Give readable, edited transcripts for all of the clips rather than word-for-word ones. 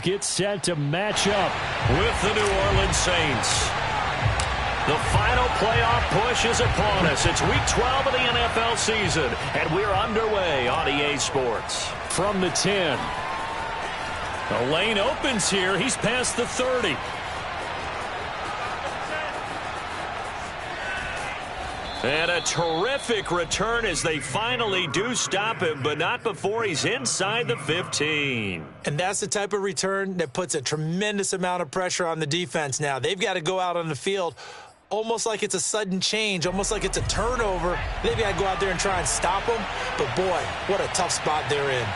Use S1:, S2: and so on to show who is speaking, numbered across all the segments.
S1: get set to match up
S2: with the New Orleans Saints. The final playoff push is upon us. It's Week 12 of the NFL season, and we're underway on EA Sports.
S1: From the 10. The lane opens here. He's past the 30.
S2: And a terrific return as they finally do stop him, but not before he's inside the 15.
S3: And that's the type of return that puts a tremendous amount of pressure on the defense now. They've got to go out on the field almost like it's a sudden change, almost like it's a turnover. They've got to go out there and try and stop them. But, boy, what a tough spot they're in.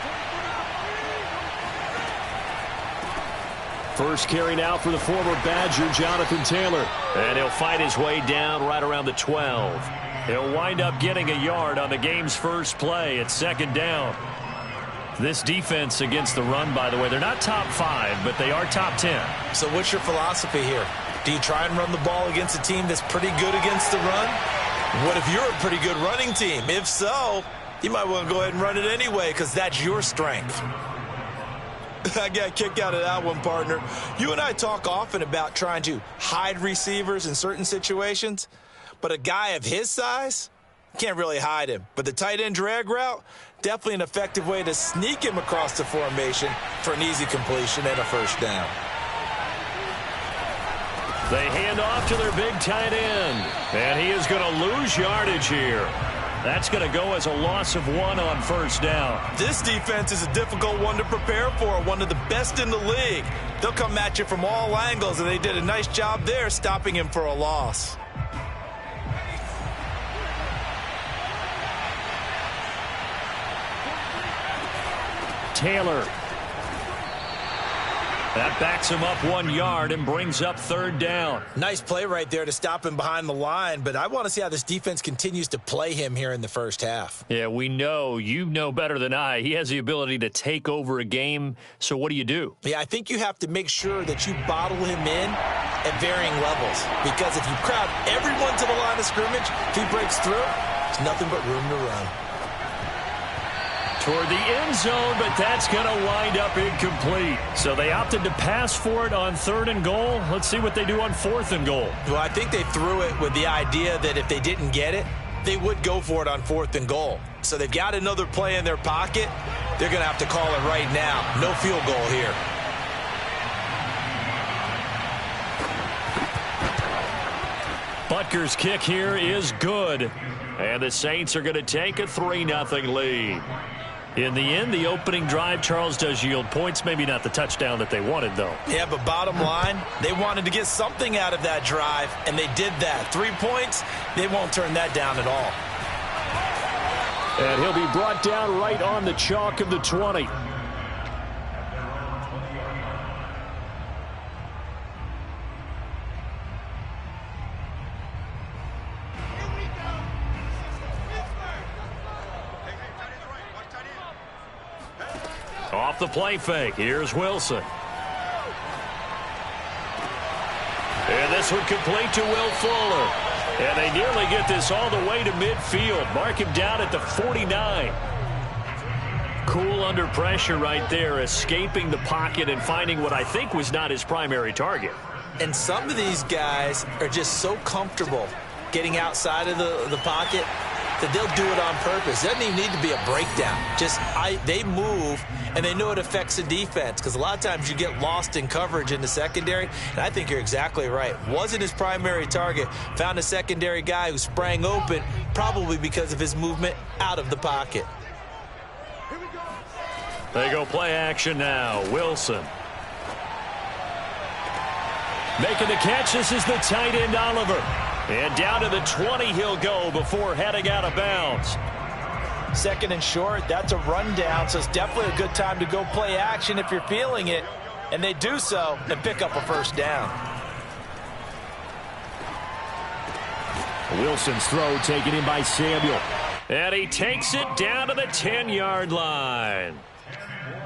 S1: First carry now for the former Badger, Jonathan Taylor.
S2: And he'll fight his way down right around the 12.
S1: He'll wind up getting a yard on the game's first play at second down. This defense against the run, by the way, they're not top 5, but they are top 10.
S3: So what's your philosophy here? Do you try and run the ball against a team that's pretty good against the run? What if you're a pretty good running team? If so, you might want to go ahead and run it anyway because that's your strength. I got a kick out of that one, partner. You and I talk often about trying to hide receivers in certain situations, but a guy of his size, can't really hide him. But the tight end drag route, definitely an effective way to sneak him across the formation for an easy completion and a first down.
S2: They hand off to their big tight end, and he is going to lose yardage here. That's going to go as a loss of 1 on first down.
S3: This defense is a difficult one to prepare for, one of the best in the league. They'll come at you from all angles, and they did a nice job there stopping him for a loss.
S1: Taylor.
S2: That backs him up 1 yard and brings up third down.
S3: Nice play right there to stop him behind the line, but I want to see how this defense continues to play him here in the first half.
S1: Yeah, we know. You know better than I. He has the ability to take over a game, so what do you do?
S3: Yeah, I think you have to make sure that you bottle him in at varying levels, because if you crowd everyone to the line of scrimmage, if he breaks through, there's nothing but room to run.
S1: Toward the end zone, but that's going to wind up incomplete. So they opted to pass for it on 3rd and goal. Let's see what they do on 4th and goal.
S3: Well, I think they threw it with the idea that if they didn't get it, they would go for it on 4th and goal. So they've got another play in their pocket. They're going to have to call it right now. No field goal here.
S1: Butker's kick here is good. And the Saints are going to take a 3-0 lead. In the end, the opening drive, Charles, does yield points. Maybe not the touchdown that they wanted, though.
S3: Yeah, but bottom line, they wanted to get something out of that drive, and they did that. 3 points, they won't turn that down at all.
S1: And he'll be brought down right on the chalk of the 20.
S2: Off the play fake, here's Wilson. And this one complete to Will Fuller. And they nearly get this all the way to midfield. Mark him down at the 49. Cool under pressure right there, escaping the pocket and finding what I think was not his primary target.
S3: And some of these guys are just so comfortable getting outside of the pocket that they'll do it on purpose. It doesn't even need to be a breakdown. They move, and they know it affects the defense, because a lot of times you get lost in coverage in the secondary, and I think you're exactly right. Wasn't his primary target. Found a secondary guy who sprang open, probably because of his movement out of the pocket.
S2: They go play action now. Wilson.
S1: Making the catch, this is the tight end, Oliver. And down to the 20 he'll go before heading out of bounds.
S3: 2nd and short, that's a rundown, so it's definitely a good time to go play action if you're feeling it. And they do so and pick up a first down.
S1: Wilson's throw taken in by Samuel. And he takes it down to the 10-yard line.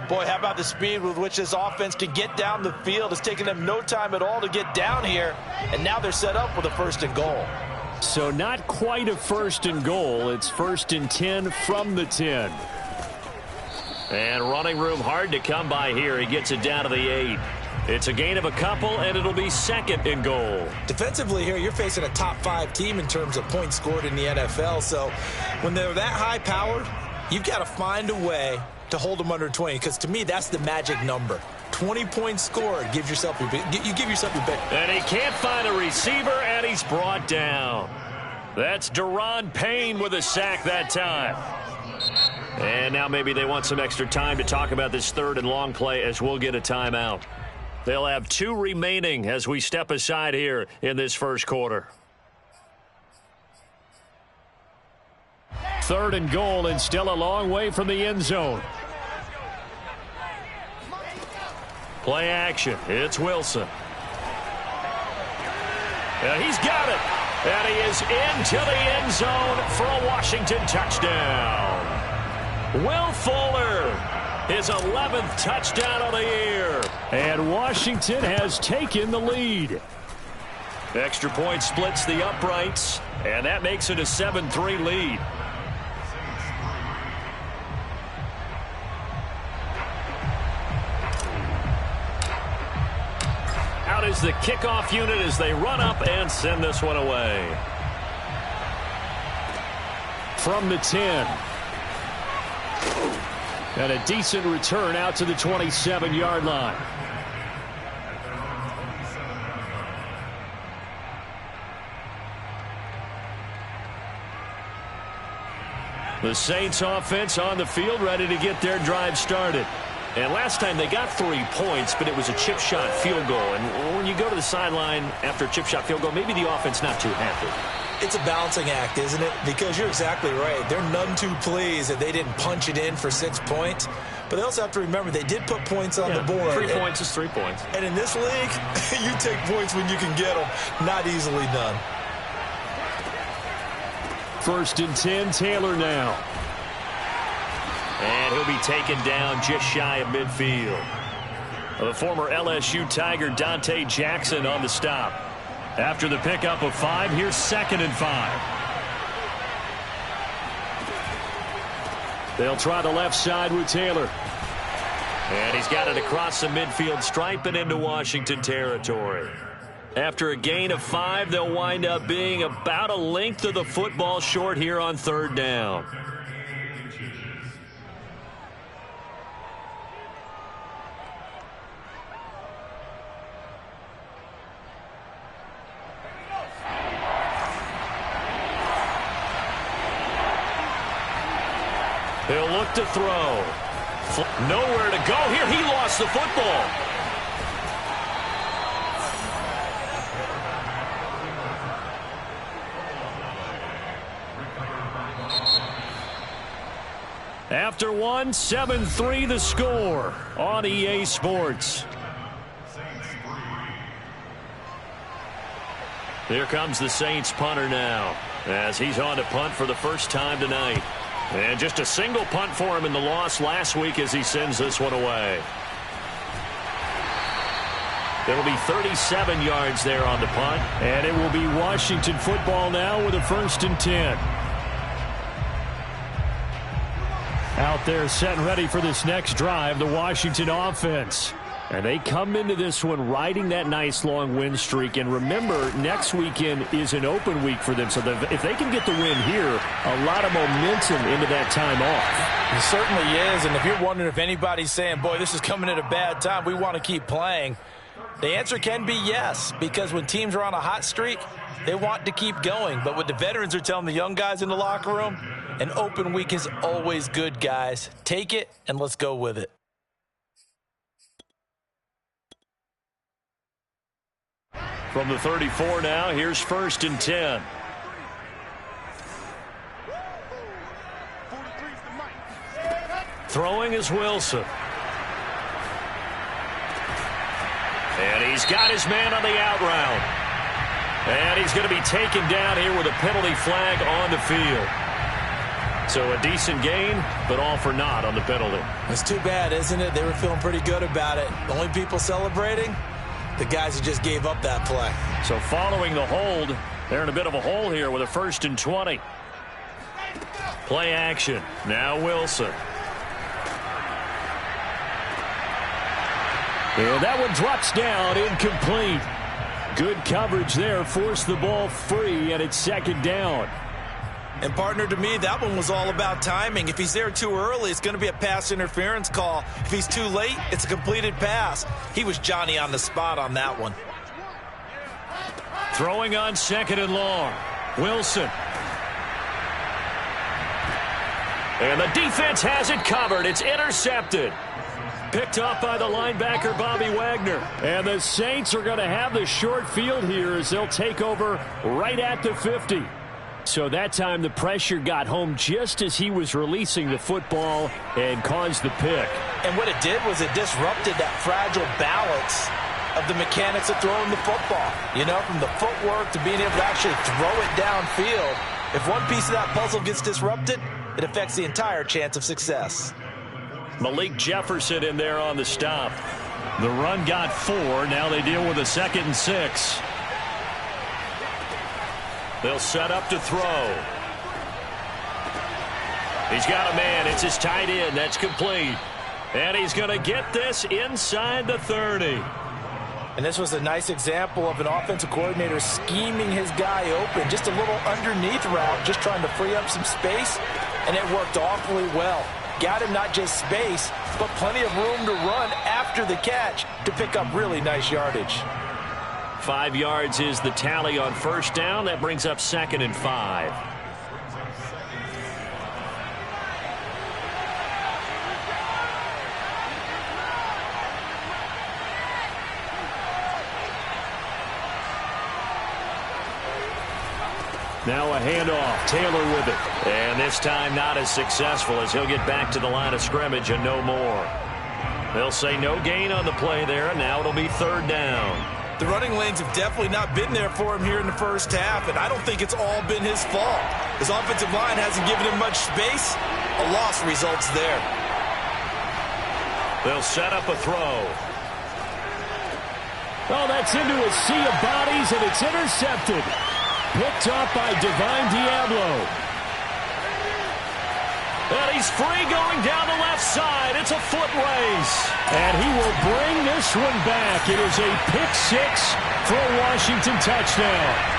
S3: Boy, how about the speed with which this offense can get down the field? It's taken them no time at all to get down here, and now they're set up with a 1st and goal.
S1: So not quite a 1st and goal. It's 1st and 10 from the 10. And running room hard to come by here. He gets it down to the 8. It's a gain of a couple, and it'll be 2nd and goal.
S3: Defensively here, you're facing a top 5 team in terms of points scored in the NFL. So when they're that high-powered, you've got to find a way to hold them under 20, because to me, that's the magic number. 20 points scored. You give yourself your big.
S1: And he can't find a receiver, and he's brought down. That's Deron Payne with a sack that time. And now maybe they want some extra time to talk about this 3rd and long play, as we'll get a timeout. They'll have 2 remaining as we step aside here in this first quarter.
S2: 3rd and goal, and still a long way from the end zone.
S1: Play action. It's Wilson. And he's got it. And he is into the end zone for a Washington touchdown. Will Fuller, his 11th touchdown of the year.
S2: And Washington has taken the lead.
S1: Extra point splits the uprights, and that makes it a 7-3 lead. Out is the kickoff unit as they run up and send this one away.
S2: From the 10. And a decent return out to the 27-yard line.
S1: The Saints offense on the field, ready to get their drive started. And last time they got 3 points, but it was a chip shot field goal. And when you go to the sideline after a chip shot field goal, maybe the offense not too happy.
S3: It's a balancing act, isn't it? Because you're exactly right. They're none too pleased that they didn't punch it in for 6 points. But they also have to remember they did put points on the board.
S1: 3 points is 3 points.
S3: And in this league, you take points when you can get them. Not easily done.
S2: 1st and 10, Taylor now.
S1: And he'll be taken down just shy of midfield. The former LSU Tiger Dante Jackson on the stop. After the pickup of 5, here's 2nd and 5.
S2: They'll try the left side with Taylor.
S1: And he's got it across the midfield stripe and into Washington territory. After a gain of 5, they'll wind up being about a length of the football short here on 3rd down. He'll look to throw. Nowhere to go here. He lost the football.
S2: After 1, 7-3 the score on EA Sports.
S1: Here comes the Saints punter now, as he's on to punt for the first time tonight. And just a single punt for him in the loss last week as he sends this one away. There will be 37 yards there on the punt.
S2: And it will be Washington football now with a 1st and 10. Out there set and ready for this next drive, the Washington offense. And they come into this one riding that nice long win streak. And remember, next weekend is an open week for them. So if they can get the win here, a lot of momentum into that time off.
S3: It certainly is. And if you're wondering if anybody's saying, boy, this is coming at a bad time, we want to keep playing, the answer can be yes. Because when teams are on a hot streak, they want to keep going. But what the veterans are telling the young guys in the locker room, an open week is always good, guys. Take it and let's go with it.
S1: From the 34 now, here's 1st and 10. Throwing is Wilson. And he's got his man on the out route. And he's going to be taken down here with a penalty flag on the field. So a decent gain, but all for naught on the penalty.
S3: It's too bad, isn't it? They were feeling pretty good about it. The only people celebrating, the guys who just gave up that play.
S1: So following the hold, they're in a bit of a hole here with a 1st and 20. Play action. Now Wilson.
S2: And that one drops down, incomplete. Good coverage there, forced the ball free, and it's second down.
S3: And partner, to me, that one was all about timing. If he's there too early, it's going to be a pass interference call. If he's too late, it's a completed pass. He was Johnny on the spot on that one.
S2: Throwing on second and long. Wilson.
S1: And the defense has it covered. It's intercepted.
S2: Picked off by the linebacker, Bobby Wagner. And the Saints are going to have the short field here as they'll take over right at the 50. So that time the pressure got home just as he was releasing the football and caused the pick.
S3: And what it did was it disrupted that fragile balance of the mechanics of throwing the football. You know, from the footwork to being able to actually throw it downfield. If one piece of that puzzle gets disrupted, it affects the entire chance of success.
S1: Malik Jefferson in there on the stop.
S2: The run got 4. Now they deal with a 2nd and 6.
S1: They'll set up to throw. He's got a man. It's his tight end. That's complete. And he's going to get this inside the 30.
S3: And this was a nice example of an offensive coordinator scheming his guy open. Just a little underneath route, just trying to free up some space. And it worked awfully well. Got him not just space, but plenty of room to run after the catch to pick up really nice yardage.
S1: 5 yards is the tally on first down. That brings up 2nd and 5.
S2: Now a handoff. Taylor with it.
S1: And this time not as successful as he'll get back to the line of scrimmage and no more. They'll say no gain on the play there, and now it'll be 3rd down.
S3: The running lanes have definitely not been there for him here in the first half, and I don't think it's all been his fault. His offensive line hasn't given him much space. A loss results there.
S1: They'll set up a throw.
S2: Oh, that's into a sea of bodies, and it's intercepted. Picked up by Divine Diablo.
S1: And he's free going down the left side. It's a foot race.
S2: And he will bring this one back. It is a pick 6 for a Washington touchdown.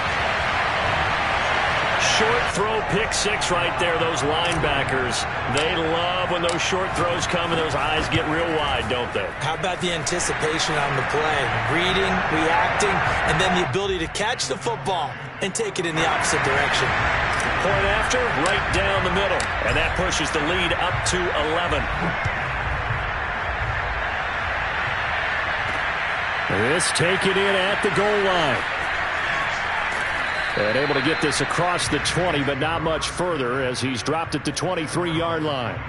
S1: Short throw, pick 6 right there. Those linebackers, they love when those short throws come and those eyes get real wide, don't they?
S3: How about the anticipation on the play? Reading, reacting, and then the ability to catch the football and take it in the opposite direction.
S1: Point after, right down the middle. And that pushes the lead up to 11.
S2: This taken in at the goal line. And able to get this across the 20, but not much further as he's dropped it to 23-yard line.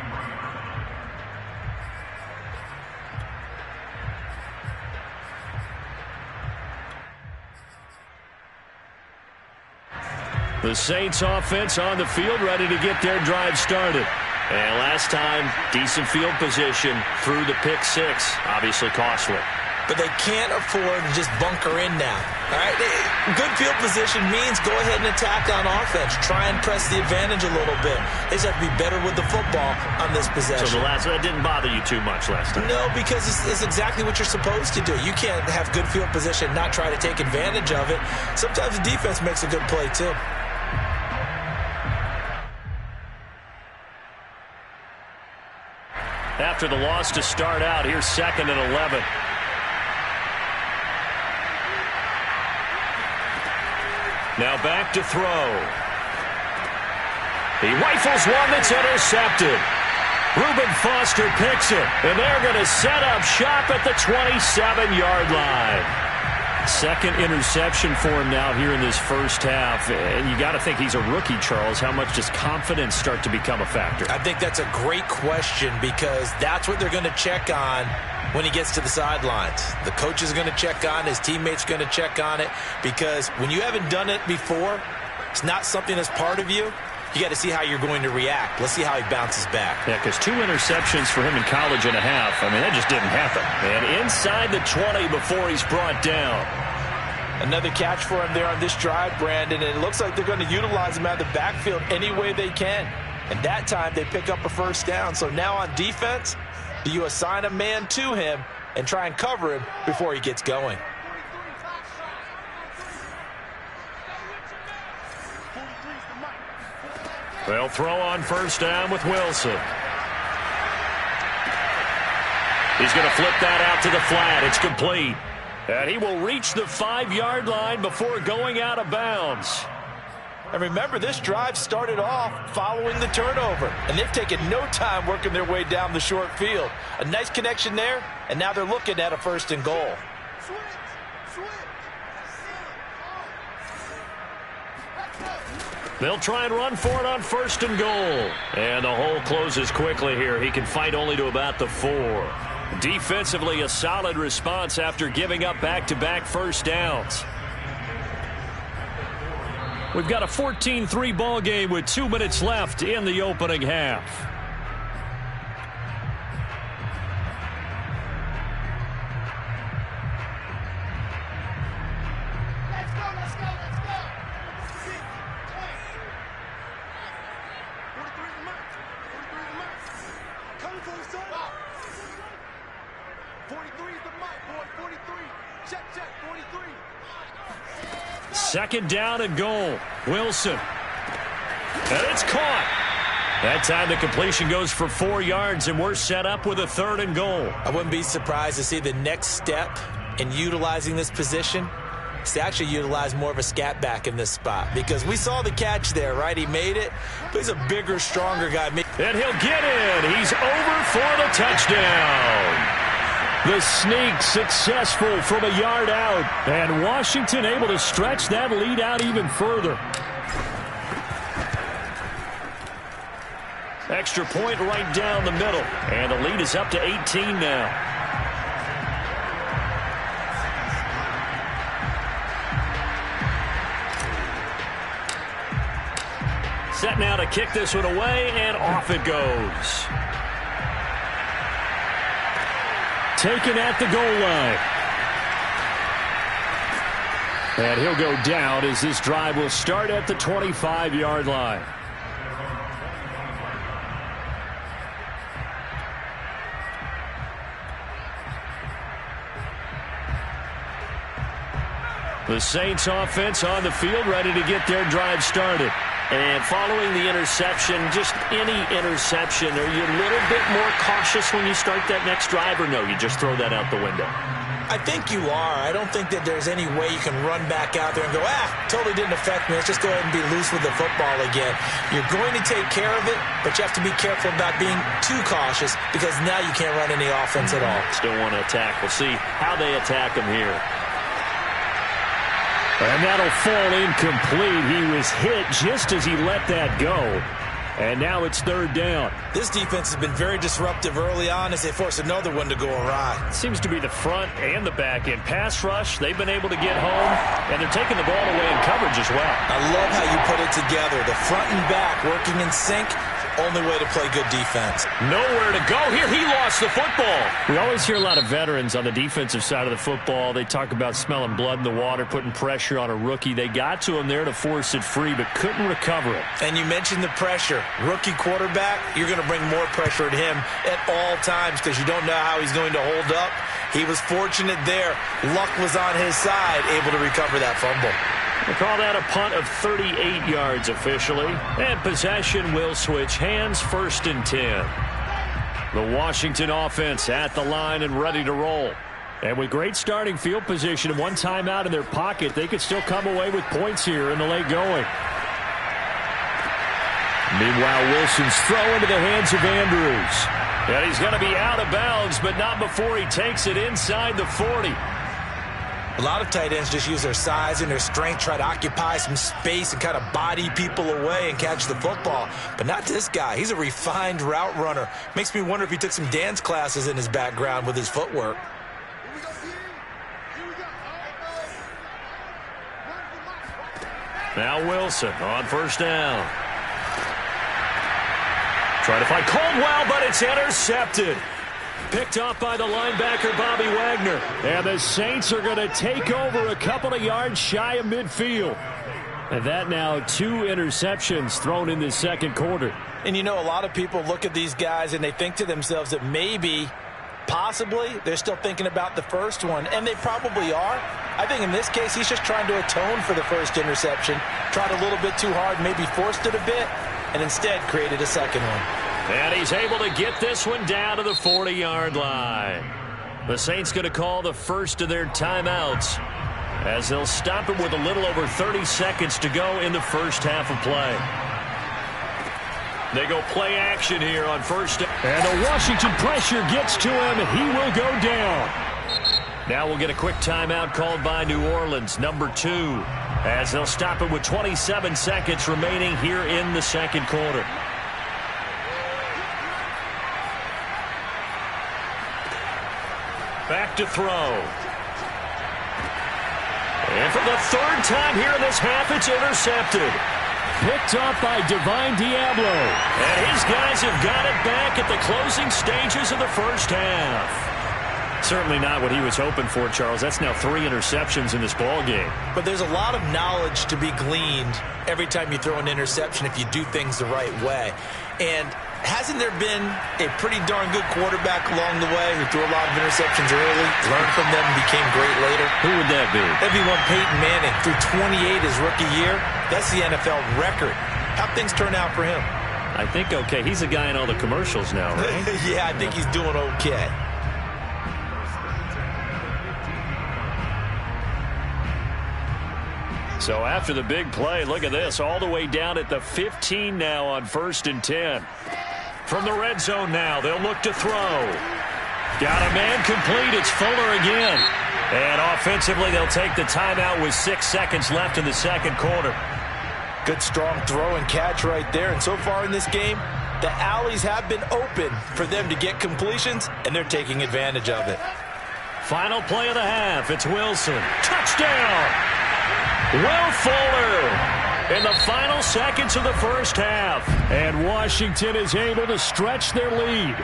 S2: The Saints offense on the field, ready to get their drive started.
S1: And last time, decent field position through the pick 6. Obviously costly.
S3: But they can't afford to just bunker in now. All right, good field position means go ahead and attack on offense. Try and press the advantage a little bit. They just have to be better with the football on this possession.
S1: So that didn't bother you too much last time?
S3: No, because it's exactly what you're supposed to do. You can't have good field position and not try to take advantage of it. Sometimes the defense makes a good play too.
S1: After the loss to start out, here's 2nd and 11. Now back to throw. He rifles one that's intercepted. Reuben Foster picks it, and they're going to set up shop at the 27-yard line.
S2: Second interception for him now here in this first half. And you got to think he's a rookie, Charles. How much does confidence start to become a factor?
S3: I think that's a great question because that's what they're going to check on when he gets to the sidelines. The coach is going to check on it. His teammates are going to check on it because when you haven't done it before, it's not something that's part of you. You got to see how you're going to react. Let's see how he bounces back.
S2: Yeah, because 2 interceptions for him in college and a half. I mean, that just didn't happen.
S1: And inside the 20 before he's brought down.
S3: Another catch for him there on this drive, Brandon. And it looks like they're going to utilize him out of the backfield any way they can. And that time they pick up a first down. So now on defense, do you assign a man to him and try and cover him before he gets going.
S1: They'll throw on first down with Wilson. He's going to flip that out to the flat. It's complete. And he will reach the 5-yard line before going out of bounds.
S3: And remember, this drive started off following the turnover, and they've taken no time working their way down the short field. A nice connection there, and now they're looking at a 1st and goal.
S1: They'll try and run for it on 1st and goal. And the hole closes quickly here. He can fight only to about the 4. Defensively, a solid response after giving up back-to-back first downs. We've got a 14-3 ball game with 2 minutes left in the opening half. Second down and goal. Wilson. And it's caught. That time the completion goes for 4 yards, and we're set up with a 3rd and goal.
S3: I wouldn't be surprised to see the next step in utilizing this position is to actually utilize more of a scat back in this spot, because we saw the catch there, right? He made it, but he's a bigger, stronger guy.
S1: And he'll get in. He's over for the touchdown. The sneak successful from a yard out, and Washington able to stretch that lead out even further. Extra point right down the middle, and the lead is up to 18 now. Set now to kick this one away, and off it goes. Taken at the goal line. And he'll go down as this drive will start at the 25-yard line. The Saints offense on the field, ready to get their drive started. And following the interception, just any interception, are you a little bit more cautious when you start that next drive, or no, you just throw that out the window?
S3: I think you are. I don't think that there's any way you can run back out there and go, totally didn't affect me. Let's just go ahead and be loose with the football again. You're going to take care of it, but you have to be careful about being too cautious, because now you can't run any offense at all.
S1: Still want to attack. We'll see how they attack him here. And that'll fall incomplete. He was hit just as he let that go. And now it's 3rd down.
S3: This defense has been very disruptive early on as they force another one to go awry.
S1: Seems to be the front and the back end. Pass rush, they've been able to get home, and they're taking the ball away in coverage as well.
S3: I love how you put it together. The front and back working in sync. Only way to play good defense.
S1: Nowhere to go here. He lost the football. We always hear a lot of veterans on the defensive side of the football. They talk about smelling blood in the water, putting pressure on a rookie. They got to him there to force it free, but couldn't recover it.
S3: And you mentioned the pressure. Rookie quarterback, you're going to bring more pressure at him at all times because you don't know how he's going to hold up. He was fortunate there. Luck was on his side, able to recover that fumble.
S1: They call that a punt of 38 yards officially. And possession will switch hands, 1st and 10. The Washington offense at the line and ready to roll. And with great starting field position and one timeout in their pocket, they could still come away with points here in the late going. Meanwhile, Wilson's throw into the hands of Andrews. And he's going to be out of bounds, but not before he takes it inside the 40.
S3: A lot of tight ends just use their size and their strength, try to occupy some space and kind of body people away and catch the football. But not this guy. He's a refined route runner. Makes me wonder if he took some dance classes in his background with his footwork.
S1: Now Wilson on 1st down. Trying to find Caldwell, but it's intercepted. Picked off by the linebacker, Bobby Wagner. And the Saints are going to take over a couple of yards shy of midfield. And that now 2 interceptions thrown in the second quarter.
S3: And you know, a lot of people look at these guys and they think to themselves that maybe Possibly, they're still thinking about the first one, and they probably are. I think in this case, he's just trying to atone for the first interception, tried a little bit too hard, maybe forced it a bit, and instead created a second one.
S1: And he's able to get this one down to the 40-yard line. The Saints going to call the first of their timeouts as they'll stop it with a little over 30 seconds to go in the first half of play. They go play action here on first.
S2: And the Washington pressure gets to him, and he will go down.
S1: Now we'll get a quick timeout called by New Orleans, number 2, as they'll stop it with 27 seconds remaining here in the second quarter. Back to throw. And for the third time here in this half, it's intercepted.
S2: Picked up by Divine Diablo.
S1: And his guys have got it back at the closing stages of the first half. Certainly not what he was hoping for, Charles. That's now 3 interceptions in this ball game.
S3: But there's a lot of knowledge to be gleaned every time you throw an interception if you do things the right way. And hasn't there been a pretty darn good quarterback along the way who threw a lot of interceptions early, learned from them, and became great later?
S1: Who would that be?
S3: That'd be one Peyton Manning. Threw 28 his rookie year. That's the NFL record. How'd things turn out for him?
S1: I think okay. He's a guy in all the commercials now, right?
S3: Yeah, I think he's doing okay.
S1: So after the big play, look at this, all the way down at the 15 now on 1st and 10. From the red zone now, they'll look to throw. Got a man complete, it's Fuller again. And offensively, they'll take the timeout with 6 seconds left in the second quarter.
S3: Good strong throw and catch right there. And so far in this game, the alleys have been open for them to get completions, and they're taking advantage of it.
S1: Final play of the half, it's Wilson. Touchdown! Will Fuller in the final seconds of the first half.
S2: And Washington is able to stretch their lead.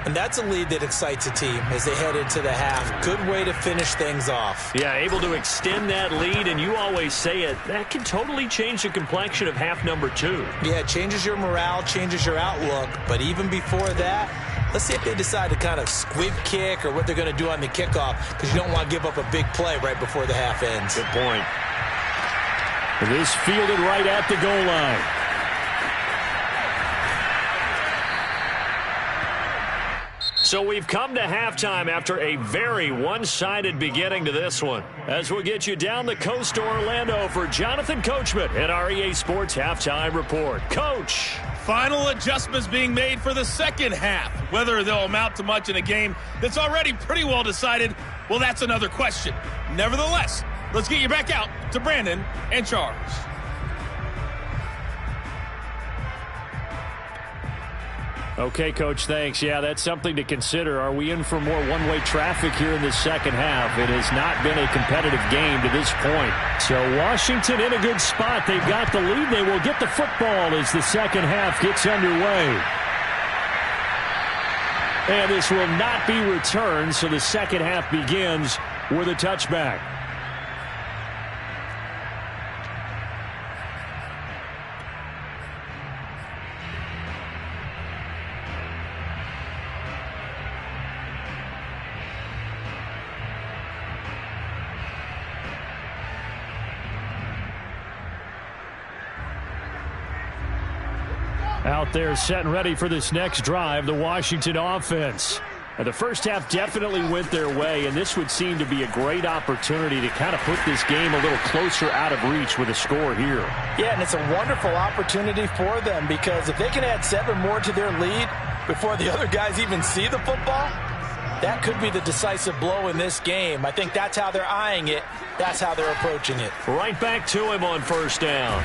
S3: And that's a lead that excites a team as they head into the half. Good way to finish things off.
S1: Yeah, able to extend that lead, and you always say it, that can totally change the complexion of half number 2.
S3: Yeah, it changes your morale, changes your outlook. But even before that, let's see if they decide to kind of squib kick or what they're going to do on the kickoff, because you don't want to give up a big play right before the half ends.
S1: Good point.
S2: This fielded right at the goal line.
S1: So we've come to halftime after a very one-sided beginning to this one. As we'll get you down the coast to Orlando for Jonathan Coachman at our EA Sports Halftime Report. Coach.
S4: Final adjustments being made for the second half. Whether they'll amount to much in a game that's already pretty well decided, well, that's another question. Nevertheless, let's get you back out to Brandon and Charles.
S2: Okay, Coach, thanks. Yeah, that's something to consider. Are we in for more one-way traffic here in the second half? It has not been a competitive game to this point. So Washington in a good spot. They've got the lead. They will get the football as the second half gets underway. And this will not be returned, so the second half begins with a touchback. Out there set and ready for this next drive, the Washington offense. And the first half definitely went their way, and this would seem to be a great opportunity to kind of put this game a little closer out of reach with a score here.
S3: Yeah, and it's a wonderful opportunity for them, because if they can add 7 more to their lead before the other guys even see the football, that could be the decisive blow in this game. I think that's how they're eyeing it. That's how they're approaching it.
S1: Right back to him on first down.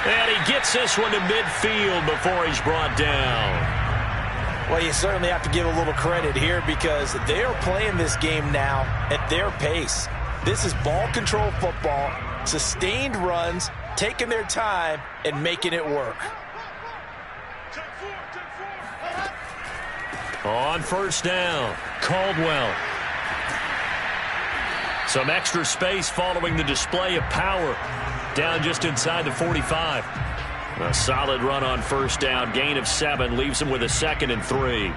S1: And he gets this one to midfield before he's brought down.
S3: Well, you certainly have to give a little credit here, because they are playing this game now at their pace. This is ball control football, sustained runs, taking their time and making it work.
S1: On first down, Caldwell. Some extra space following the display of power. Down just inside the 45. A solid run on first down. Gain of 7 leaves him with a 2nd and 3.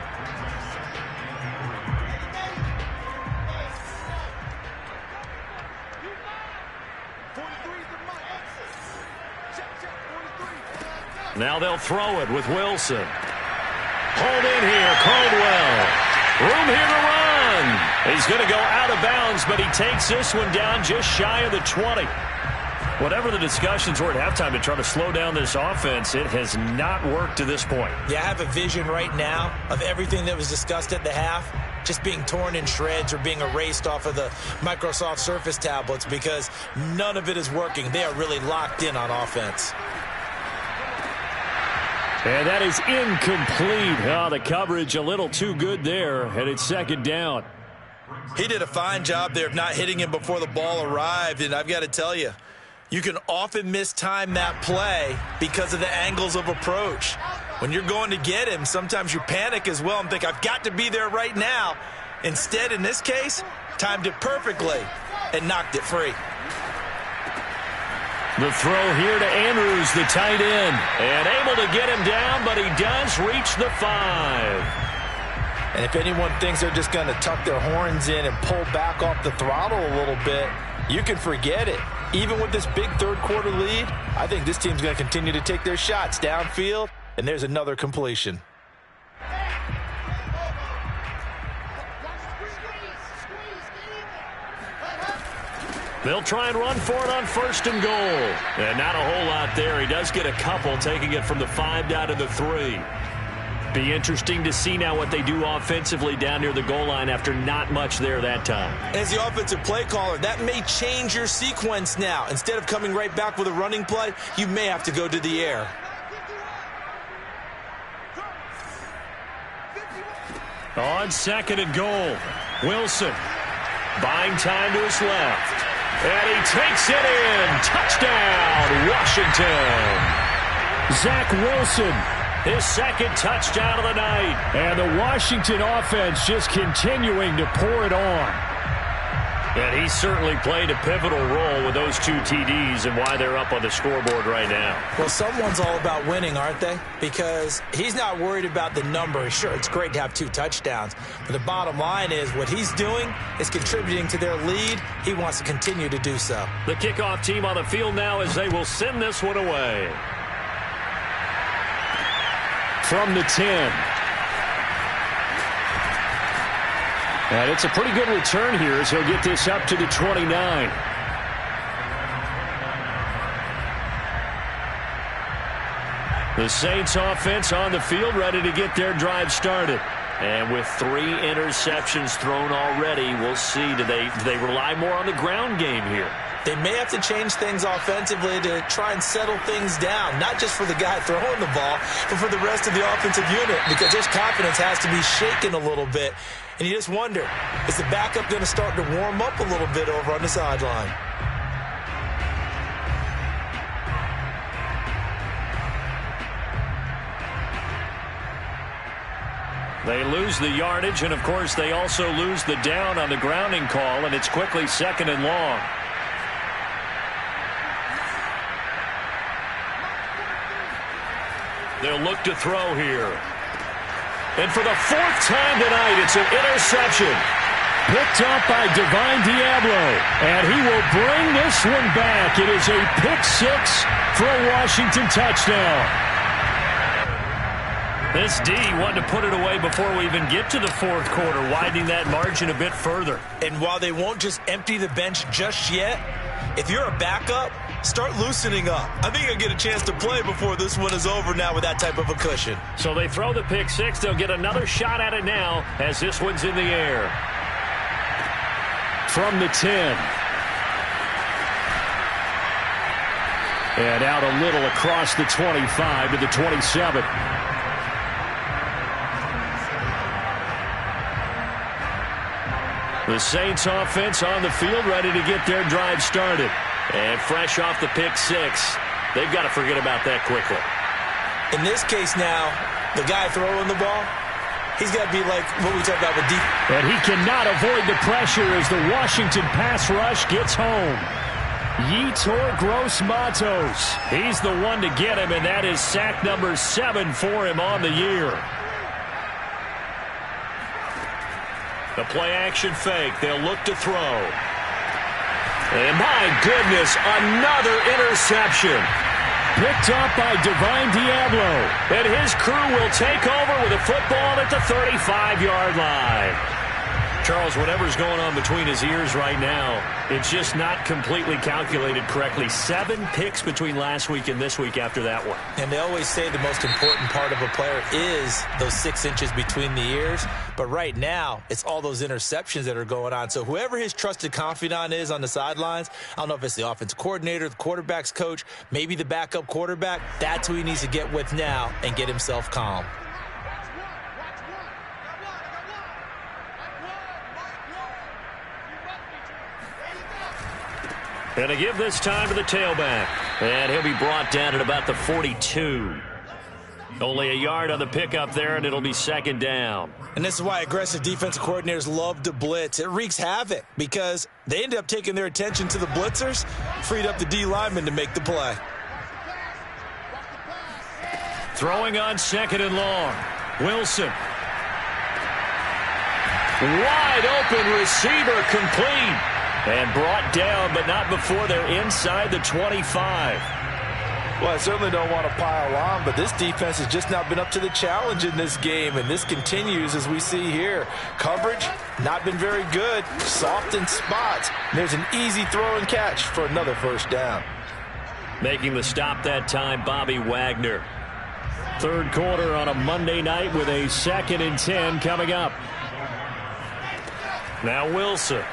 S1: Now they'll throw it with Wilson. Hold in here, Caldwell. Room here to run. He's going to go out of bounds, but he takes this one down just shy of the 20. Whatever the discussions were at halftime to try to slow down this offense, it has not worked to this point.
S3: Yeah, I have a vision right now of everything that was discussed at the half just being torn in shreds or being erased off of the Microsoft Surface tablets because none of it is working. They are really locked in on offense.
S2: And that is incomplete. Oh, the coverage a little too good there, and it's second down.
S3: He did a fine job there of not hitting him before the ball arrived, and I've got to tell you, you can often mistime that play because of the angles of approach. When you're going to get him, sometimes you panic as well and think, I've got to be there right now. Instead, in this case, timed it perfectly and knocked it free.
S1: The throw here to Andrews, the tight end. And able to get him down, but he does reach the 5.
S3: And if anyone thinks they're just going to tuck their horns in and pull back off the throttle a little bit, you can forget it. Even with this big third-quarter lead, I think this team's going to continue to take their shots downfield, and there's another completion.
S1: They'll try and run for it on 1st and goal. And not a whole lot there. He does get a couple, taking it from the 5 down to the 3. Be interesting to see now what they do offensively down near the goal line after not much there that time.
S3: As the offensive play caller, that may change your sequence now. Instead of coming right back with a running play, you may have to go to the air.
S1: On 2nd and goal, Wilson buying time to his left. And he takes it in. Touchdown, Washington.
S2: Zach Wilson,
S1: his 2nd touchdown of the night.
S2: And the Washington offense just continuing to pour it on.
S1: And he certainly played a pivotal role with those 2 TDs and why they're up on the scoreboard right now.
S3: Well, someone's all about winning, aren't they? Because he's not worried about the number. Sure, it's great to have 2 touchdowns. But the bottom line is what he's doing is contributing to their lead. He wants to continue to do so.
S1: The kickoff team on the field now as they will send this one away.
S2: From the 10. And it's a pretty good return here as he'll get this up to the 29.
S1: The Saints offense on the field ready to get their drive started. And with 3 interceptions thrown already, we'll see. Do they rely more on the ground game here?
S3: They may have to change things offensively to try and settle things down, not just for the guy throwing the ball, but for the rest of the offensive unit, because his confidence has to be shaken a little bit. And you just wonder, is the backup going to start to warm up a little bit over on the sideline?
S1: They lose the yardage, and, of course, they also lose the down on the grounding call, and it's quickly 2nd and long. They'll look to throw here. And for the 4th time tonight, it's an interception.
S2: Picked up by Divine Diablo, and he will bring this one back. It is a pick 6 for a Washington touchdown.
S1: This D wanted to put it away before we even get to the 4th quarter, widening that margin a bit further.
S3: And while they won't just empty the bench just yet, if you're a backup, start loosening up. I think you'll get a chance to play before this one is over now with that type of a cushion.
S1: So they throw the pick 6. They'll get another shot at it now as this one's in the air.
S2: From the 10. And out a little across the 25 to the 27.
S1: The Saints offense on the field ready to get their drive started. And fresh off the pick 6, they've got to forget about that quickly.
S3: In this case now, the guy throwing the ball, he's got to be like what we talked about with deep.
S2: And he cannot avoid the pressure as the Washington pass rush gets home. Yetur Gross-Matos.
S1: He's the one to get him, and that is sack number 7 for him on the year. The play-action fake. They'll look to throw. And my goodness, another interception.
S2: picked up by Divine Diablo.
S1: And his crew will take over with a football at the 35-yard line. Charles, whatever's going on between his ears right now, it's just not completely calculated correctly. 7 picks between last week and this week after that one.
S3: And they always say the most important part of a player is those 6 inches between the ears. But right now, it's all those interceptions that are going on. So whoever his trusted confidant is on the sidelines, I don't know if it's the offensive coordinator, the quarterback's coach, maybe the backup quarterback, that's who he needs to get with now and get himself calm.
S1: And to give this time to the tailback. And he'll be brought down at about the 42. Only a yard on the pickup there, and it'll be second down.
S3: And this is why aggressive defensive coordinators love to blitz. It wreaks havoc because they end up taking their attention to the blitzers, freed up the D lineman to make the play.
S1: Throwing on second and long. Wilson. Wide open receiver complete. And brought down, but not before they're inside the 25.
S3: Well, I certainly don't want to pile on, but this defense has just not been up to the challenge in this game, and this continues as we see here. Coverage, not been very good, soft in spots. There's an easy throw and catch for another first down.
S1: Making the stop that time, Bobby Wagner. Third quarter on a Monday night with a 2nd and 10 coming up. Now Wilson.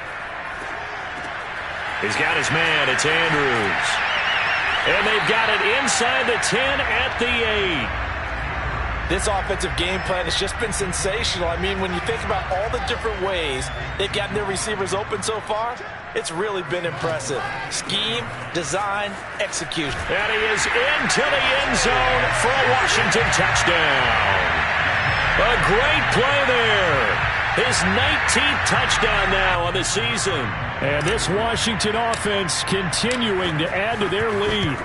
S1: He's got his man. It's Andrews. And they've got it inside the 10 at the 8.
S3: This offensive game plan has just been sensational. I mean, when you think about all the different ways they've gotten their receivers open so far, it's really been impressive. Scheme, design, execution.
S1: And he is into the end zone for a Washington touchdown. A great play there. His 19th touchdown now on the season.
S2: And this Washington offense continuing to add to their lead.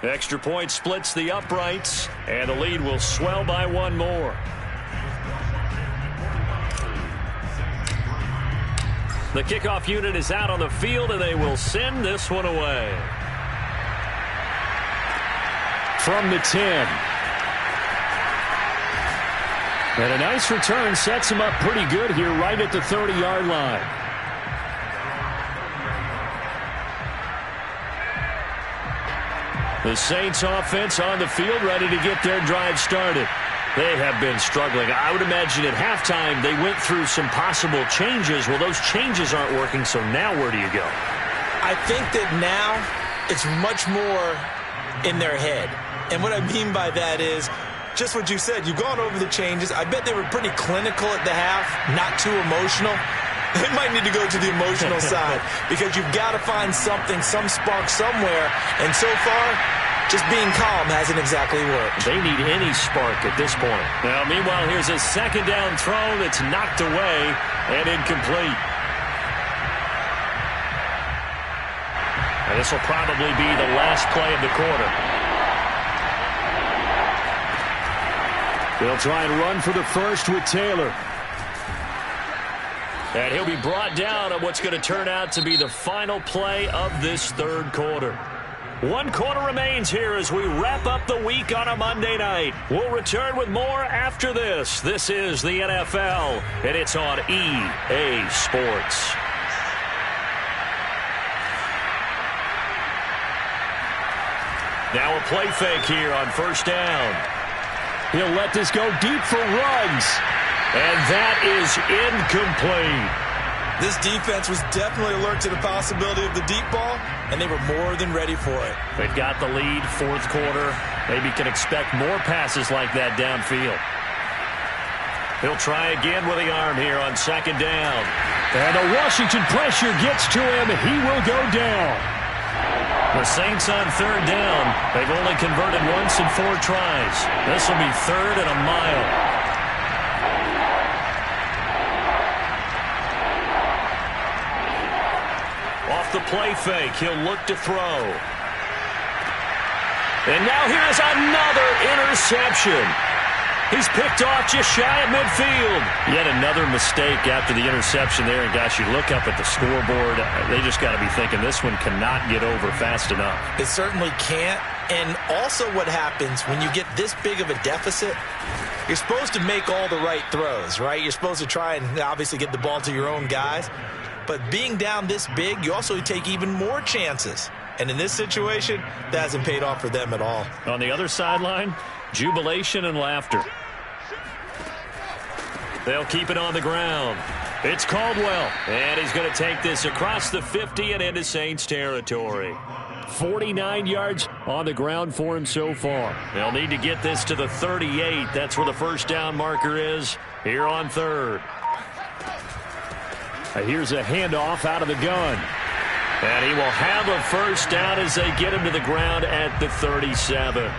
S1: Extra point splits the uprights, and the lead will swell by 1 more. The kickoff unit is out on the field, and they will send this one away.
S2: From the 10. And a nice return sets him up pretty good here right at the 30-yard line.
S1: The Saints offense on the field ready to get their drive started. They have been struggling. I would imagine at halftime they went through some possible changes. Well, those changes aren't working, so now where do you go?
S3: I think that now it's much more in their head. And what I mean by that is just what you said. You've gone over the changes. I bet they were pretty clinical at the half, not too emotional. They might need to go to the emotional side because you've got to find something, some spark somewhere. And so far, just being calm hasn't exactly worked.
S1: They need any spark at this point. Now, meanwhile, here's a second down throw that's knocked away and incomplete. And this will probably be the last play of the quarter.
S2: They'll try and run for the first with Taylor.
S1: And he'll be brought down on what's going to turn out to be the final play of this third quarter. 1 quarter remains here as we wrap up the week on a Monday night. We'll return with more after this. This is the NFL, and it's on EA Sports. Now a play fake here on first down.
S2: He'll let this go deep for Ruggs.
S1: And that is incomplete.
S3: This defense was definitely alert to the possibility of the deep ball, and they were more than ready for it.
S1: They've got the lead, fourth quarter. Maybe can expect more passes like that downfield. He'll try again with the arm here on second down.
S2: And the Washington pressure gets to him. He will go down.
S1: The Saints on third down. They've only converted once in 4 tries. This will be 3rd and a mile. Off the play fake, he'll look to throw. And now here's another interception. He's picked off just shy of midfield. Yet another mistake after the interception there. And, gosh, you look up at the scoreboard, they just got to be thinking this one cannot get over fast enough.
S3: It certainly can't. And also what happens when you get this big of a deficit, you're supposed to make all the right throws, right? You're supposed to try and obviously get the ball to your own guys. But being down this big, you also take even more chances. And in this situation, that hasn't paid off for them at all.
S1: On the other sideline, jubilation and laughter. They'll keep it on the ground. It's Caldwell, and he's going to take this across the 50 and into Saints territory. 49 yards on the ground for him so far. They'll need to get this to the 38. That's where the first down marker is here on third. Here's a handoff out of the gun. And he will have a first down as they get him to the ground at the 37.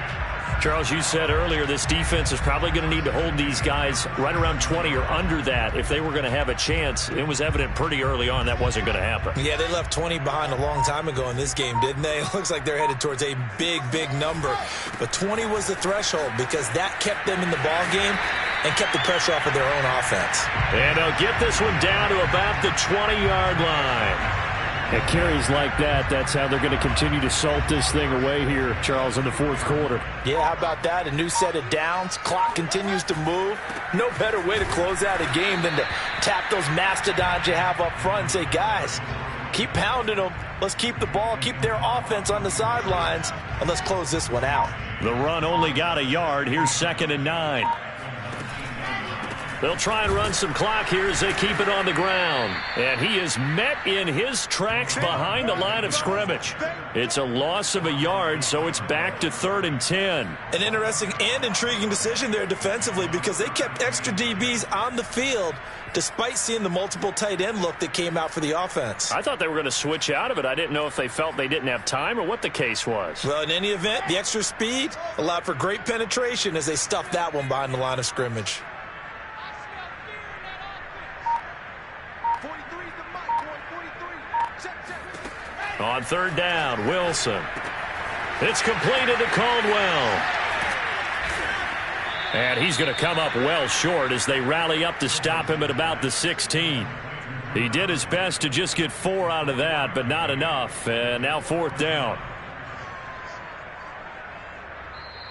S1: Charles, you said earlier this defense is probably going to need to hold these guys right around 20 or under that if they were going to have a chance. It was evident pretty early on that wasn't going to happen.
S3: Yeah, they left 20 behind a long time ago in this game, didn't they? It looks like they're headed towards a big, big number. But 20 was the threshold because that kept them in the ball game and kept the pressure off of their own offense.
S1: And they'll get this one down to about the 20-yard line. At carries like that, that's how they're going to continue to salt this thing away here, Charles, in the fourth quarter.
S3: Yeah, how about that? A new set of downs. Clock continues to move. No better way to close out a game than to tap those mastodons you have up front and say, guys, keep pounding them. Let's keep the ball, keep their offense on the sidelines, and let's close this one out.
S1: The run only got a yard. Here's 2nd and 9. They'll try and run some clock here as they keep it on the ground. And he is met in his tracks behind the line of scrimmage. It's a loss of a yard, so it's back to 3rd and 10.
S3: An interesting and intriguing decision there defensively because they kept extra DBs on the field despite seeing the multiple tight end look that came out for the offense.
S1: I thought they were going to switch out of it. I didn't know if they felt they didn't have time or what the case was.
S3: Well, in any event, the extra speed allowed for great penetration as they stuffed that one behind the line of scrimmage.
S1: On 3rd down, Wilson. It's completed to Caldwell. And he's going to come up well short as they rally up to stop him at about the 16. He did his best to just get 4 out of that, but not enough. And now 4th down.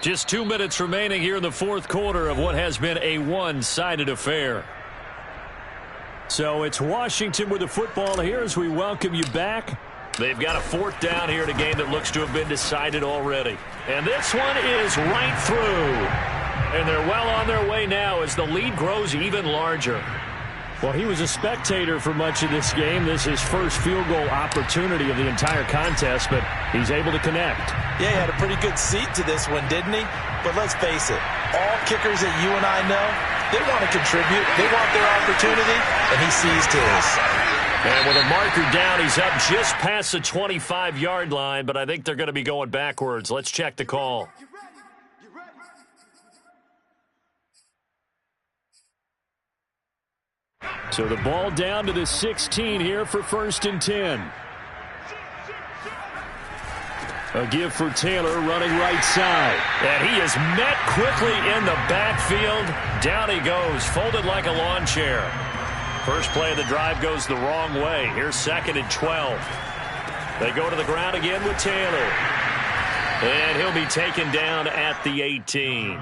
S1: Just 2 minutes remaining here in the fourth quarter of what has been a one-sided affair. So it's Washington with the football here as we welcome you back. They've got a 4th down here in a game that looks to have been decided already. And this one is right through. And they're well on their way now as the lead grows even larger. Well, he was a spectator for much of this game. This is his first field goal opportunity of the entire contest, but he's able to connect.
S3: Yeah, he had a pretty good seat to this one, didn't he? But let's face it, all kickers that you and I know, they want to contribute. They want their opportunity, and he seized his.
S1: And with a marker down, he's up just past the 25-yard line, but I think they're going to be going backwards. Let's check the call. So the ball down to the 16 here for 1st and 10. A give for Taylor running right side. And he is met quickly in the backfield. Down he goes, folded like a lawn chair. First play of the drive goes the wrong way. Here's 2nd and 12. They go to the ground again with Taylor. And he'll be taken down at the 18.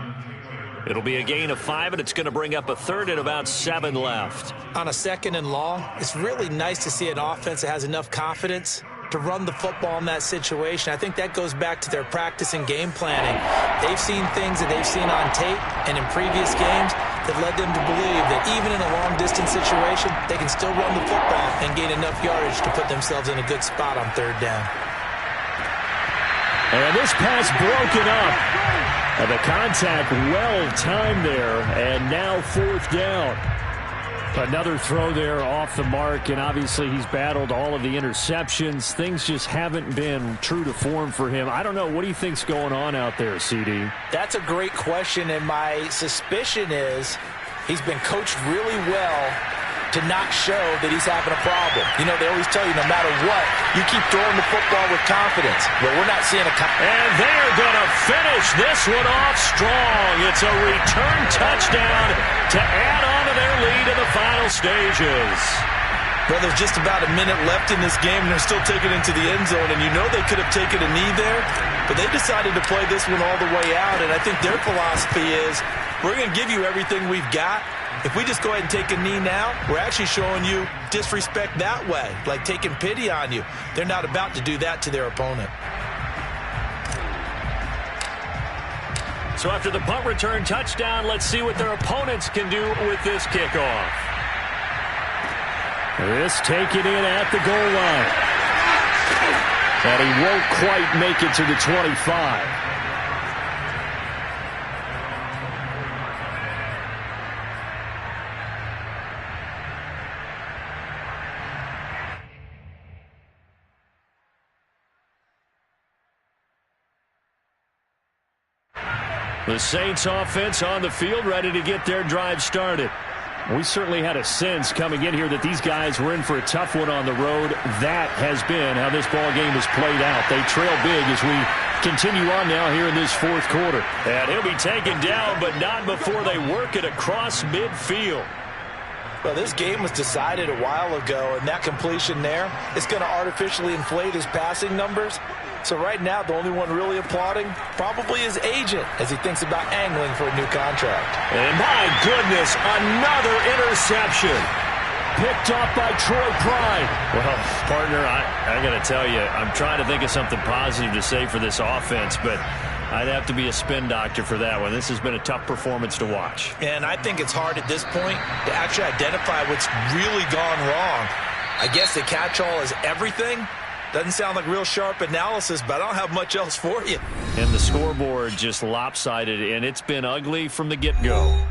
S1: It'll be a gain of 5, and it's going to bring up a 3rd and about 7 left.
S3: On a 2nd and long, it's really nice to see an offense that has enough confidence to run the football in that situation. I think that goes back to their practice and game planning. They've seen things that they've seen on tape and in previous games that led them to believe that even in a long-distance situation, they can still run the football and gain enough yardage to put themselves in a good spot on 3rd down.
S1: And this pass broken up. And the contact well-timed there, and now 4th down. Another throw there off the mark, and obviously he's battled all of the interceptions. Things just haven't been true to form for him. I don't know. What do you think's going on out there, CD?
S3: That's a great question, and my suspicion is he's been coached really well to not show that he's having a problem. You know, they always tell you no matter what, you keep throwing the football with confidence. But we're not seeing a...
S1: And they're going to finish this one off strong. It's a return touchdown to add on to their lead in the final stages.
S3: Well, there's just about a minute left in this game, and they're still taking it into the end zone. And you know they could have taken a knee there, but they decided to play this one all the way out. And I think their philosophy is, we're going to give you everything we've got. If we just go ahead and take a knee now, we're actually showing you disrespect that way, like taking pity on you. They're not about to do that to their opponent.
S1: So after the punt return touchdown, let's see what their opponents can do with this kickoff.
S2: This taken in at the goal line. And he won't quite make it to the 25.
S1: The Saints offense on the field, ready to get their drive started.
S2: We certainly had a sense coming in here that these guys were in for a tough one on the road. That has been how this ball game has played out. They trail big as we continue on now here in this fourth quarter.
S1: And he'll be taken down, but not before they work it across midfield.
S3: Well, this game was decided a while ago, and that completion there is going to artificially inflate his passing numbers. So right now, the only one really applauding probably his agent as he thinks about angling for a new contract.
S1: And my goodness, another interception.
S2: Picked off by Troy Pride.
S1: Well, partner, I got to tell you, I'm trying to think of something positive to say for this offense, but I'd have to be a spin doctor for that one. This has been a tough performance to watch.
S3: And I think it's hard at this point to actually identify what's really gone wrong. I guess the catch-all is everything. Doesn't sound like real sharp analysis, but I don't have much else for you.
S1: And the scoreboard just lopsided, and it's been ugly from the get-go.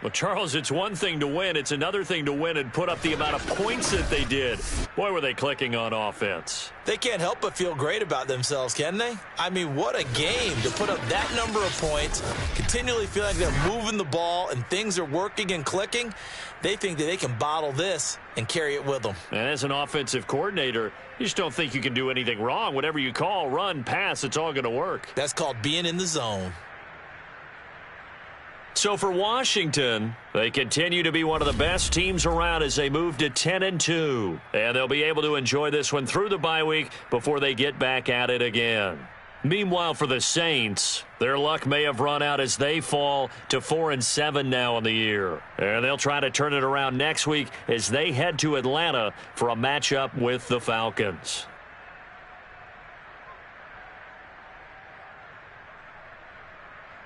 S1: Well, Charles, it's one thing to win. It's another thing to win and put up the amount of points that they did. Boy, were they clicking on offense.
S3: They can't help but feel great about themselves, can they? I mean, what a game to put up that number of points, continually feel like they're moving the ball and things are working and clicking. They think that they can bottle this and carry it with them.
S1: And as an offensive coordinator, you just don't think you can do anything wrong. Whatever you call, run, pass, it's all going to work.
S3: That's called being in the zone.
S1: So for Washington, they continue to be one of the best teams around as they move to 10-2. And they'll be able to enjoy this one through the bye week before they get back at it again. Meanwhile, for the Saints, their luck may have run out as they fall to 4-7 now in the year. And they'll try to turn it around next week as they head to Atlanta for a matchup with the Falcons.